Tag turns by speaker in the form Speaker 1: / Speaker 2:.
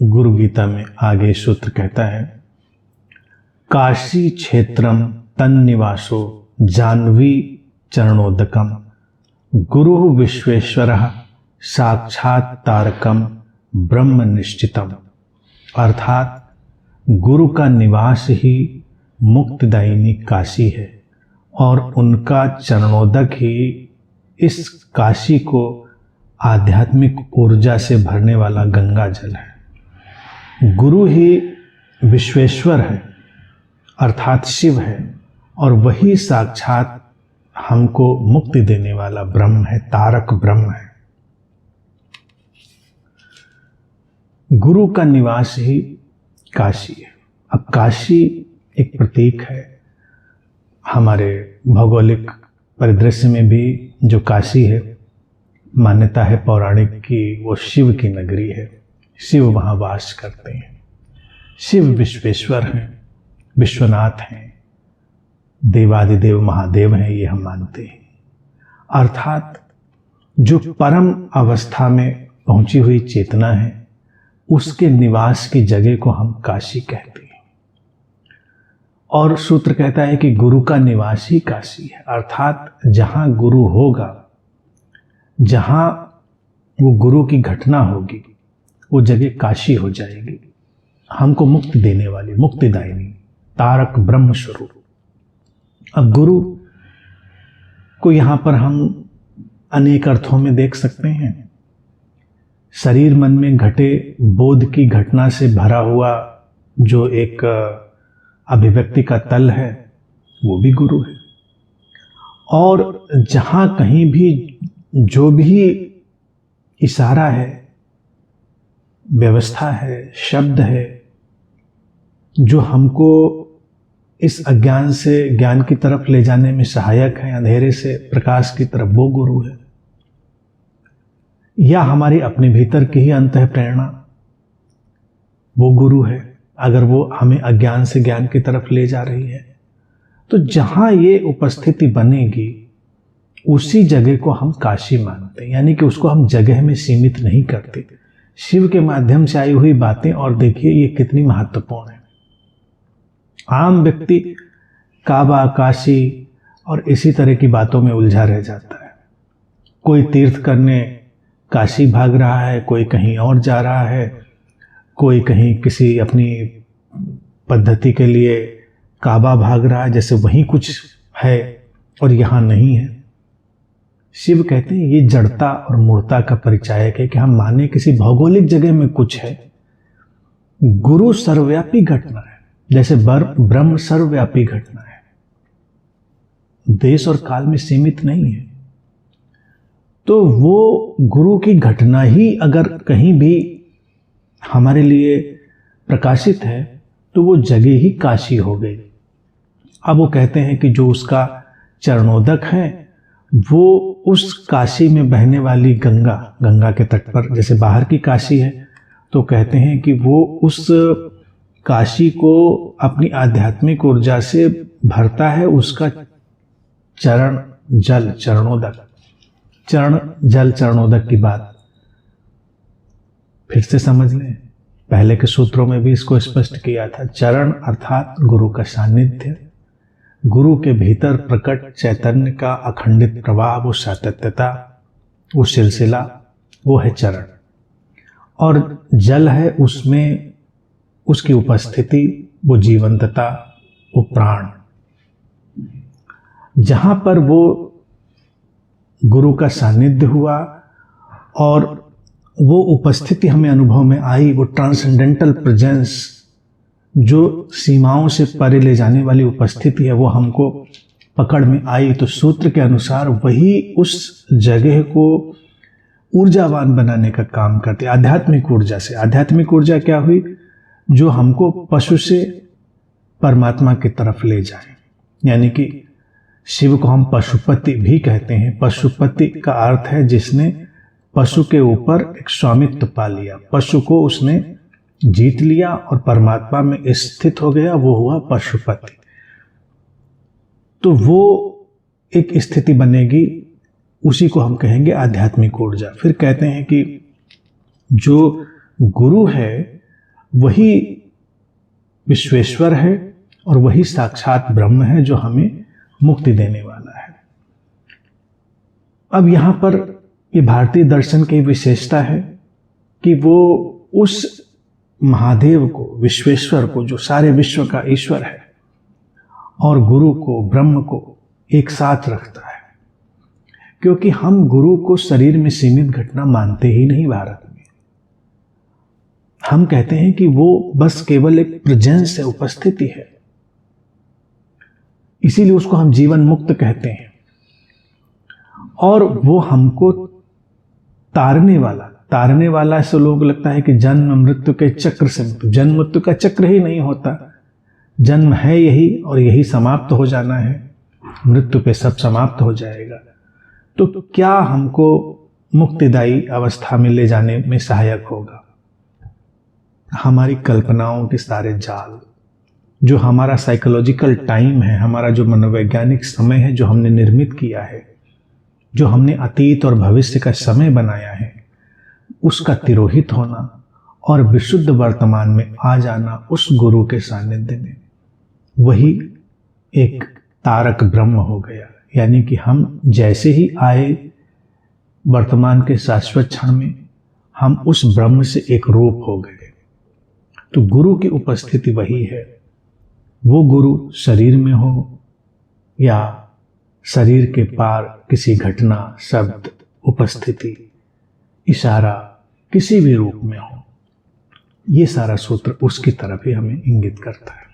Speaker 1: गुरु गीता में आगे सूत्र कहता है, काशी क्षेत्रम तन्निवासो जाह्नवी चरणोदकम गुरु विश्वेश्वरः साक्षात तारकम ब्रह्म निश्चितम। अर्थात गुरु का निवास ही मुक्तिदायिनी काशी है और उनका चरणोदक ही इस काशी को आध्यात्मिक ऊर्जा से भरने वाला गंगा जल है। गुरु ही विश्वेश्वर है अर्थात शिव है और वही साक्षात हमको मुक्ति देने वाला ब्रह्म है, तारक ब्रह्म है। गुरु का निवास ही काशी है। अब काशी एक प्रतीक है। हमारे भौगोलिक परिदृश्य में भी जो काशी है, मान्यता है पौराणिक की वो शिव की नगरी है। शिव वहाँ वास करते हैं। शिव विश्वेश्वर हैं, विश्वनाथ हैं, देवादिदेव महादेव हैं, ये हम मानते हैं। अर्थात जो परम अवस्था में पहुंची हुई चेतना है, उसके निवास की जगह को हम काशी कहते हैं। और सूत्र कहता है कि गुरु का निवास ही काशी है। अर्थात जहां गुरु होगा, जहां वो गुरु की घटना होगी, वो जगह काशी हो जाएगी, हमको मुक्ति देने वाली, मुक्तिदायिनी, तारक ब्रह्म स्वरूप। अब गुरु को यहां पर हम अनेक अर्थों में देख सकते हैं। शरीर मन में घटे बोध की घटना से भरा हुआ जो एक अभिव्यक्ति का तल है, वो भी गुरु है। और जहां कहीं भी जो भी इशारा है, व्यवस्था है, शब्द है, जो हमको इस अज्ञान से ज्ञान की तरफ ले जाने में सहायक है, अंधेरे से प्रकाश की तरफ, वो गुरु है। या हमारी अपने भीतर की ही अंतः प्रेरणा, वो गुरु है। अगर वो हमें अज्ञान से ज्ञान की तरफ ले जा रही है, तो जहां ये उपस्थिति बनेगी, उसी जगह को हम काशी मानते हैं। यानी कि उसको हम जगह में सीमित नहीं करते। शिव के माध्यम से आई हुई बातें, और देखिए ये कितनी महत्वपूर्ण है। आम व्यक्ति काबा, काशी और इसी तरह की बातों में उलझा रह जाता है। कोई तीर्थ करने काशी भाग रहा है, कोई कहीं और जा रहा है, कोई कहीं किसी अपनी पद्धति के लिए काबा भाग रहा है, जैसे वहीं कुछ है और यहाँ नहीं है। शिव कहते हैं ये जड़ता और मूर्ता का परिचायक है कि हम माने किसी भौगोलिक जगह में कुछ है। गुरु सर्वव्यापी घटना है, जैसे ब्रह्म सर्वव्यापी घटना है, देश और काल में सीमित नहीं है। तो वो गुरु की घटना ही अगर कहीं भी हमारे लिए प्रकाशित है, तो वो जगह ही काशी हो गई। अब वो कहते हैं कि जो उसका चरणोदक है, वो उस काशी में बहने वाली गंगा के तट पर, जैसे बाहर की काशी है, तो कहते हैं कि वो उस काशी को अपनी आध्यात्मिक ऊर्जा से भरता है। उसका चरण जल, चरणोदक, चरण जल, चरणोदक की बात फिर से समझ लें। पहले के सूत्रों में भी इसको स्पष्ट किया था। चरण अर्थात गुरु का सानिध्य, गुरु के भीतर प्रकट चैतन्य का अखंडित प्रवाह, वो सातत्यता, वो सिलसिला, वो है चरण। और जल है उसमें उसकी उपस्थिति, वो जीवंतता, वो प्राण। जहां पर वो गुरु का सानिध्य हुआ और वो उपस्थिति हमें अनुभव में आई, वो ट्रांसेंडेंटल प्रेजेंस, जो सीमाओं से परे ले जाने वाली उपस्थिति है, वो हमको पकड़ में आई। तो सूत्र के अनुसार वही उस जगह को ऊर्जावान बनाने का काम करते, आध्यात्मिक ऊर्जा से। आध्यात्मिक ऊर्जा क्या हुई? जो हमको पशु से परमात्मा की तरफ ले जाए। यानी कि शिव को हम पशुपति भी कहते हैं। पशुपति का अर्थ है जिसने पशु के ऊपर एक स्वामित्व पा लिया, पशु को उसने जीत लिया और परमात्मा में स्थित हो गया, वो हुआ पशुपति। तो वो एक स्थिति बनेगी, उसी को हम कहेंगे आध्यात्मिक ऊर्जा। फिर कहते हैं कि जो गुरु है वही विश्वेश्वर है और वही साक्षात ब्रह्म है जो हमें मुक्ति देने वाला है। अब यहां पर ये भारतीय दर्शन की विशेषता है कि वो उस महादेव को, विश्वेश्वर को, जो सारे विश्व का ईश्वर है, और गुरु को, ब्रह्म को एक साथ रखता है। क्योंकि हम गुरु को शरीर में सीमित घटना मानते ही नहीं भारत में। हम कहते हैं कि वो बस केवल एक प्रेजेंस है, उपस्थिति है। इसीलिए उसको हम जीवन मुक्त कहते हैं। और वो हमको तारने वाला से लोगों को लगता है कि जन्म मृत्यु के चक्र से मुक्त। जन्म मृत्यु का चक्र ही नहीं होता। जन्म है यही और यही समाप्त हो जाना है। मृत्यु पे सब समाप्त हो जाएगा। तो क्या हमको मुक्तिदायी अवस्था में ले जाने में सहायक होगा? हमारी कल्पनाओं के सारे जाल, जो हमारा साइकोलॉजिकल टाइम है, हमारा जो मनोवैज्ञानिक समय है, जो हमने निर्मित किया है, जो हमने अतीत और भविष्य का समय बनाया है, उसका तिरोहित होना और विशुद्ध वर्तमान में आ जाना उस गुरु के सानिध्य में, वही एक तारक ब्रह्म हो गया। यानी कि हम जैसे ही आए वर्तमान के शाश्वत क्षण में, हम उस ब्रह्म से एक रूप हो गए। तो गुरु की उपस्थिति वही है। वो गुरु शरीर में हो या शरीर के पार किसी घटना, शब्द, उपस्थिति, इशारा, किसी भी रूप में हो, ये सारा सूत्र उसकी तरफ ही हमें इंगित करता है।